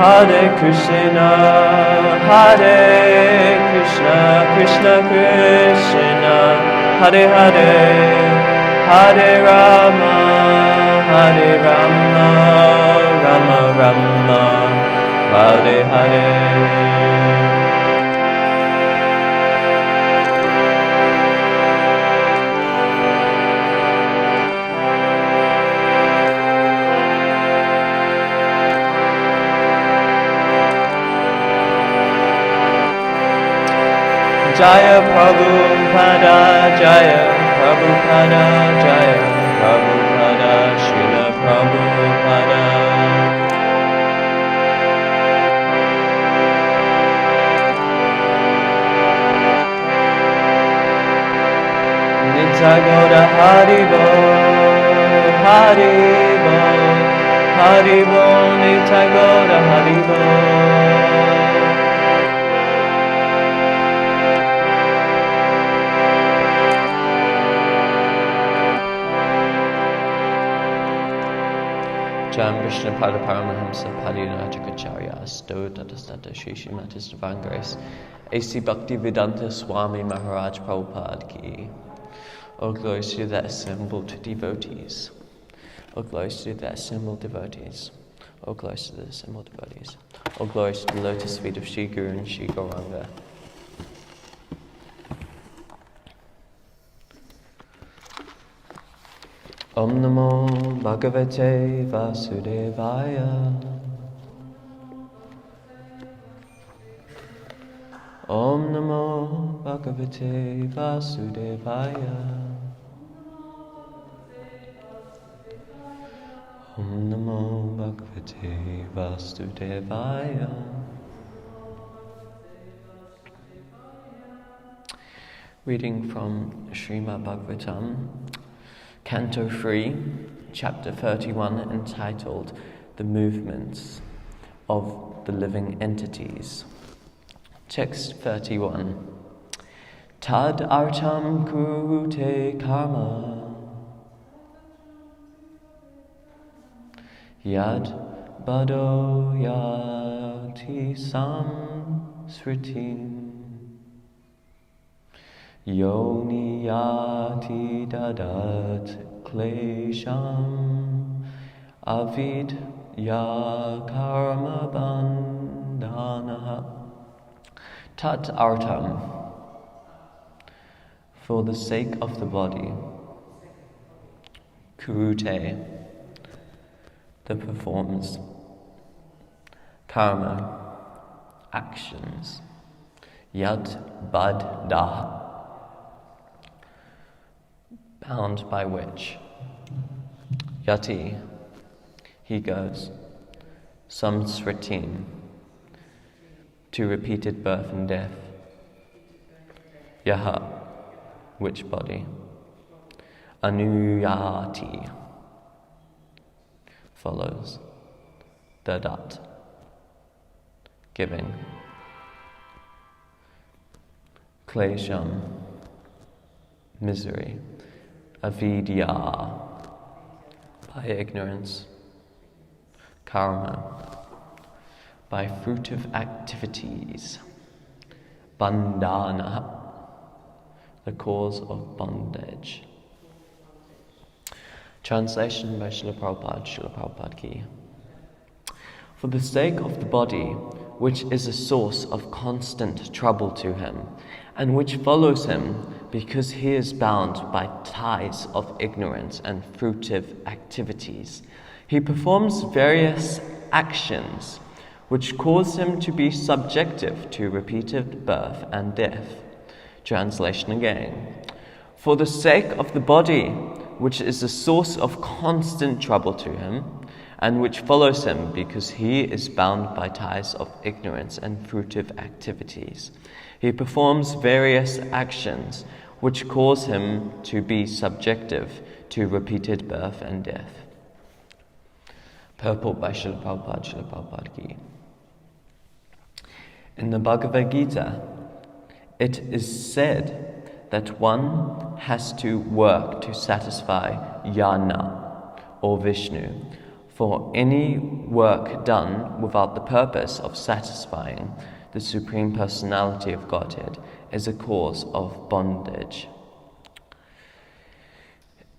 Hare Krishna, Krishna Krishna, Hare Hare, Hare Rama, Rama Rama, Hare Hare. Jaya Prabhupada, Jaya Prabhupada, Jaya Prabhupada, Srila Prabhupada. Nityagoda Haribo, Haribo, Haribo, Nityagoda Haribo. Jam Vishnu Pada Paramahamsa Padinatacharya Sto Tatastata Shri Srimatis Divine Grace A.C. Bhaktivedanta Swami Maharaj Prabhupada Ki. All glories to the assembled devotees. All glories to the assembled devotees. All glories to the assembled devotees. All glories to the lotus feet of Shri Guru and Shri Gauranga. Om Namo Bhagavate Vasudevaya. Om Namo Bhagavate Vasudevaya. Om Namo Bhagavate Vasudevaya. Reading from Srimad Bhagavatam, Canto 3, Chapter 31, entitled The Movements of the Living Entities. Text 31. Tad artam kurute karma yad bado yati samsritim Yoni yati dadat klesham avid ya karma bandhana. Tat artam, for the sake of the body. Kurute, that performs. Karma, actions. Yad bad daha, bound by which. Yati, he goes. Samsritim, to repeated birth and death. Yaha, which body. Anuyati, follows. Dadat, giving. Klesham, misery. Avidya, by ignorance. Karma, by fruitive activities. Bandhana, the cause of bondage. Translation by Srila Prabhupada Ki. For the sake of the body, which is a source of constant trouble to him, and which follows him because he is bound by ties of ignorance and fruitive activities, he performs various actions which cause him to be subjective to repeated birth and death. Translation again. For the sake of the body, which is a source of constant trouble to him, and which follows him because he is bound by ties of ignorance and fruitive activities. He performs various actions which cause him to be subjective to repeated birth and death. Purport by Srila Prabhupada Ki. In the Bhagavad Gita, it is said that one has to work to satisfy Yana or Vishnu, for any work done without the purpose of satisfying the Supreme Personality of Godhead is a cause of bondage.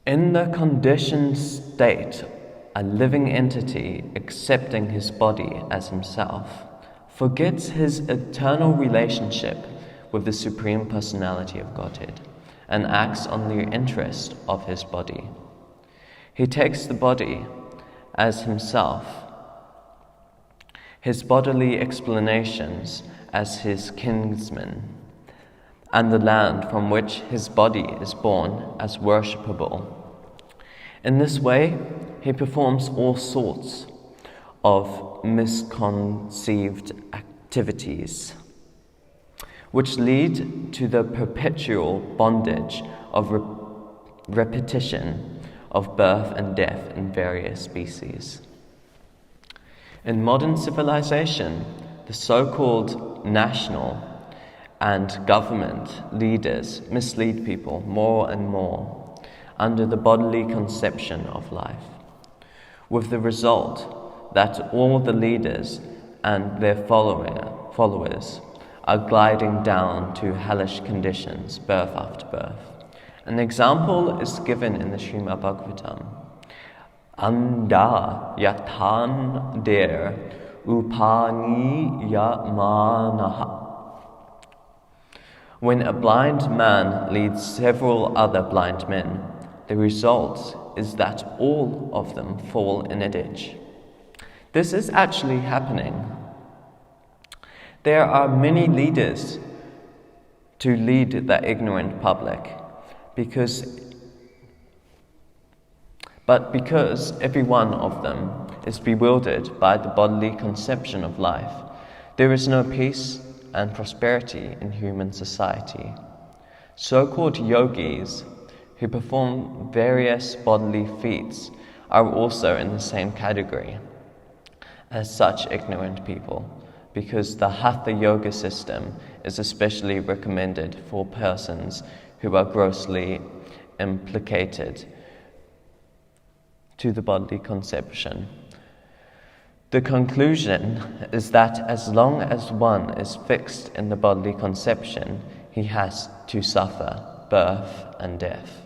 In the conditioned state, a living entity accepting his body as himself forgets his eternal relationship with the Supreme Personality of Godhead and acts on the interest of his body. He takes the body as himself, his bodily explanations as his kinsman, and the land from which his body is born as worshipable. In this way, he performs all sorts of misconceived activities, which lead to the perpetual bondage of repetition of birth and death in various species. In modern civilization, the so-called national and government leaders mislead people more and more under the bodily conception of life, with the result that all the leaders and their followers are gliding down to hellish conditions, birth after birth. An example is given in the Srimad Bhagavatam. Anda yatan der upani yamanaha. When a blind man leads several other blind men, the result is that all of them fall in a ditch. This is actually happening. There are many leaders to lead the ignorant public, because every one of them is bewildered by the bodily conception of life, there is no peace and prosperity in human society. So-called yogis who perform various bodily feats are also in the same category as such ignorant people, because the Hatha Yoga system is especially recommended for persons who are grossly implicated to the bodily conception. The conclusion is that as long as one is fixed in the bodily conception, he has to suffer birth and death.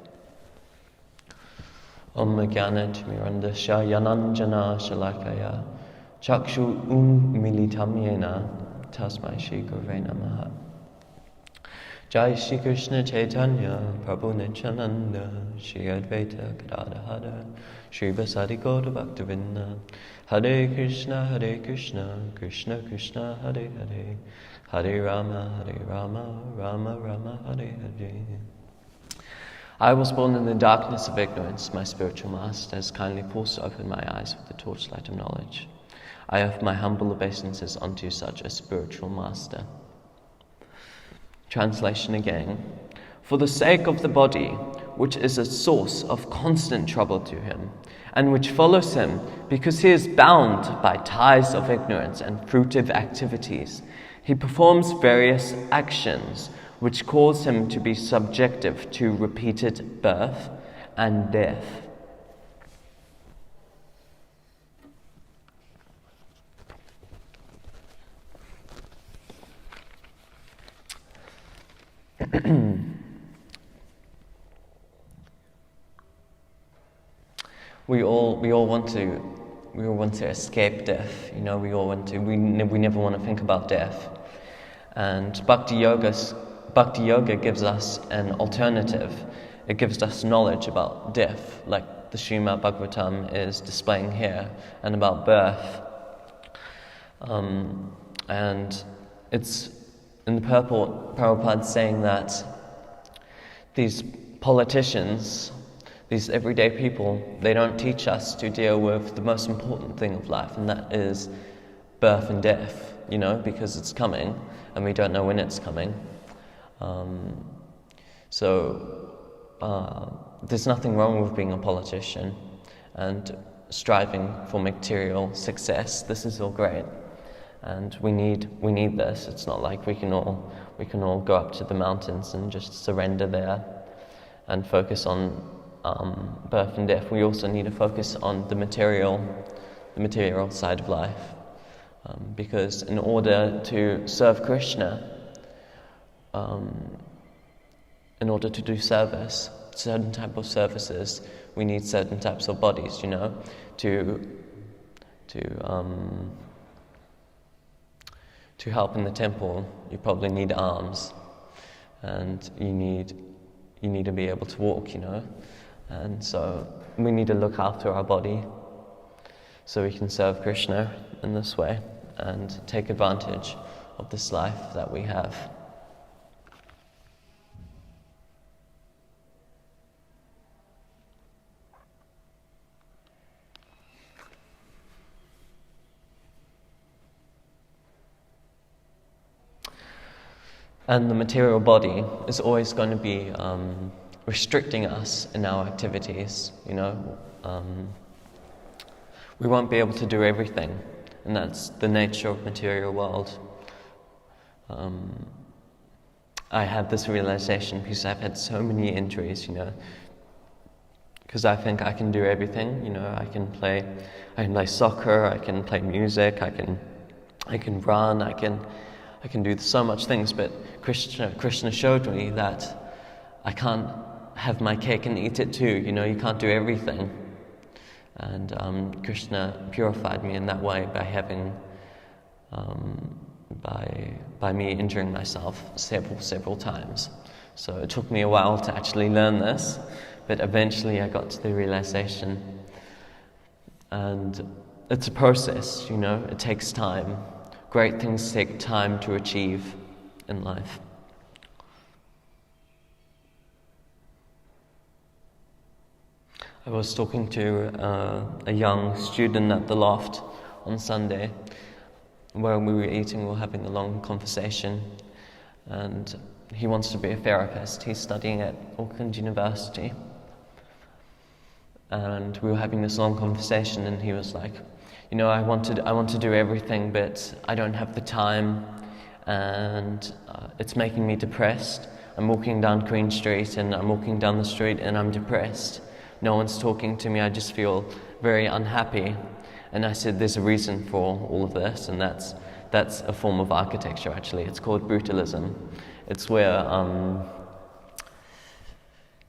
Om Jnana Timirandasya Yananjana Shalakaya Chakshu Militam Yena Tasmai Shri Gurave Namaha. Jai Shri Krishna Chaitanya Prabhu Nityananda Shri Advaita Gadadhara Shri Vasadi Gaura Bhaktavinda Hare Krishna Krishna Krishna Hare Hare Hare Rama Rama Rama Hare Hare. I was born in the darkness of ignorance. My spiritual master has kindly forced open my eyes with the torchlight of knowledge. I offer my humble obeisances unto such a spiritual master. Translation again. For the sake of the body, which is a source of constant trouble to him, and which follows him because he is bound by ties of ignorance and fruitive activities, he performs various actions which cause him to be subjective to repeated birth and death. We all want to escape death. We never want to think about death. And Bhakti Yoga gives us an alternative. It gives us knowledge about death, like the Srimad Bhagavatam is displaying here, and about birth. And it's in the purport, Prabhupada saying that these politicians, these everyday people, they don't teach us to deal with the most important thing of life, and that is birth and death, because it's coming, and we don't know when it's coming. There's nothing wrong with being a politician and striving for material success. This is all great, and we need this. It's not like we can all go up to the mountains and just surrender there and focus on birth and death. We also need to focus on the material side of life, because in order to serve Krishna, in order to do service, certain type of services, we need certain types of bodies, to help in the temple. You probably need arms, and you need to be able to walk, and so we need to look after our body so we can serve Krishna in this way and take advantage of this life that we have. And the material body is always going to be restricting us in our activities, We won't be able to do everything, and that's the nature of material world. I had this realization because I've had so many injuries, because I think I can do everything, I can play soccer, I can play music, I can run, I can do so much things, but Krishna showed me that I can't have my cake and eat it too. You can't do everything. And Krishna purified me in that way by having, by me injuring myself several times. So it took me a while to actually learn this, but eventually I got to the realization. And it's a process, it takes time. Great things take time to achieve in life. I was talking to a young student at the loft on Sunday. When we were eating, we were having a long conversation, and he wants to be a therapist. He's studying at Auckland University. And we were having this long conversation, and he was like, I want to do everything, but I don't have the time, and it's making me depressed. I'm walking down Queen Street, and I'm walking down the street, and I'm depressed. No one's talking to me. I just feel very unhappy. And I said, there's a reason for all of this, and that's a form of architecture. Actually, it's called brutalism. It's where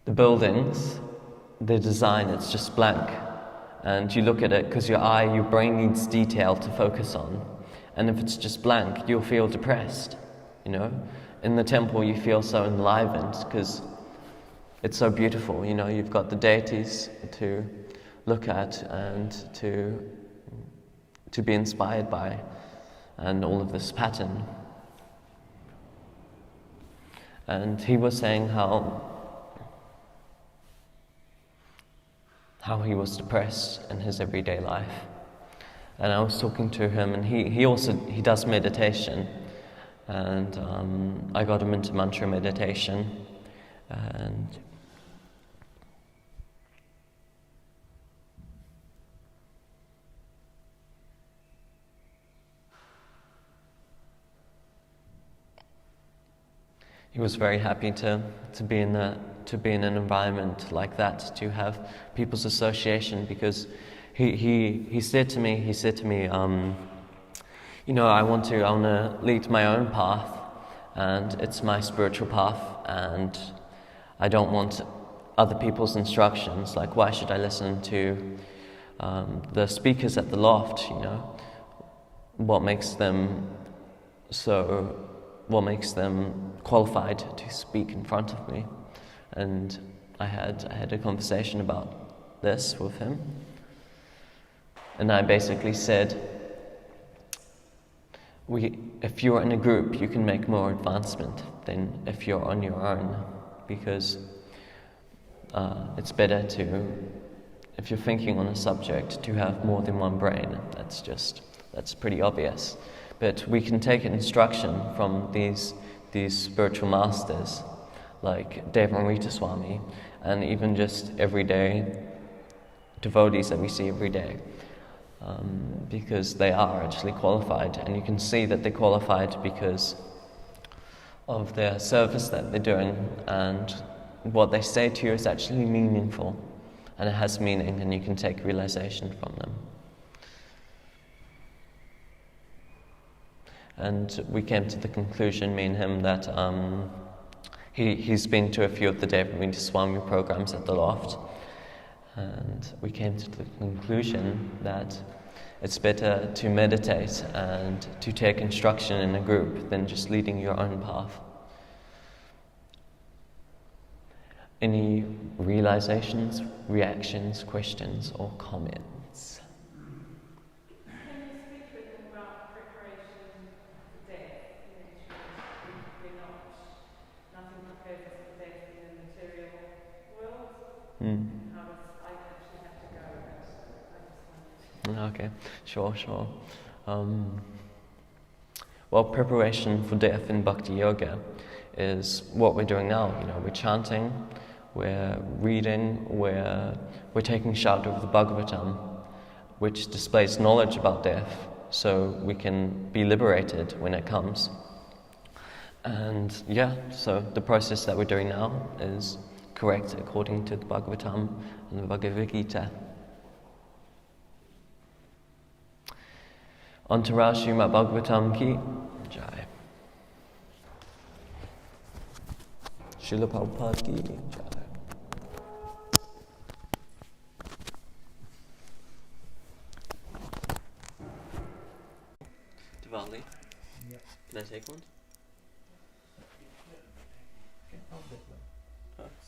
the buildings, the design, it's just blank. And you look at it because your brain needs detail to focus on. And if it's just blank, you'll feel depressed, In the temple, you feel so enlivened because it's so beautiful, You've got the deities to look at and to be inspired by, and all of this pattern. And he was saying how he was depressed in his everyday life. And I was talking to him, and he does meditation, and I got him into mantra meditation, and he was very happy to be in an environment like that, to have people's association, because he said to me, I want to lead my own path, and it's my spiritual path, and I don't want other people's instructions. Like, why should I listen to the speakers at the loft? What makes them qualified to speak in front of me? And I had a conversation about this with him, and I basically said, if you're in a group, you can make more advancement than if you're on your own, because it's better to, if you're thinking on a subject, to have more than one brain. That's pretty obvious. But we can take instruction from these spiritual masters, like Deva and Rita Swami, and even just everyday devotees that we see every day, because they are actually qualified, and you can see that they're qualified because of their service that they're doing, and what they say to you is actually meaningful, and it has meaning, and you can take realization from them. And we came to the conclusion, me and him, that he's been to a few of the Deva Rita Swami programs at the Loft, and we came to the conclusion that it's better to meditate and to take instruction in a group than just leading your own path. Any realizations, reactions, questions, or comments? Can you speak a bit more about preparation for death? We're nothing prepares us for death in the material world. How does I actually have to go? I just Okay, sure. Well, preparation for death in Bhakti Yoga is what we're doing now. We're chanting, we're reading, we're taking shelter of the Bhagavatam, which displays knowledge about death, so we can be liberated when it comes. And so the process that we're doing now is correct according to the Bhagavatam and the Bhagavad Gita. Antara Srimad Bhagavatam ki jai. Srila Prabhupada ki jai. Diwali? Yep. Can I take one?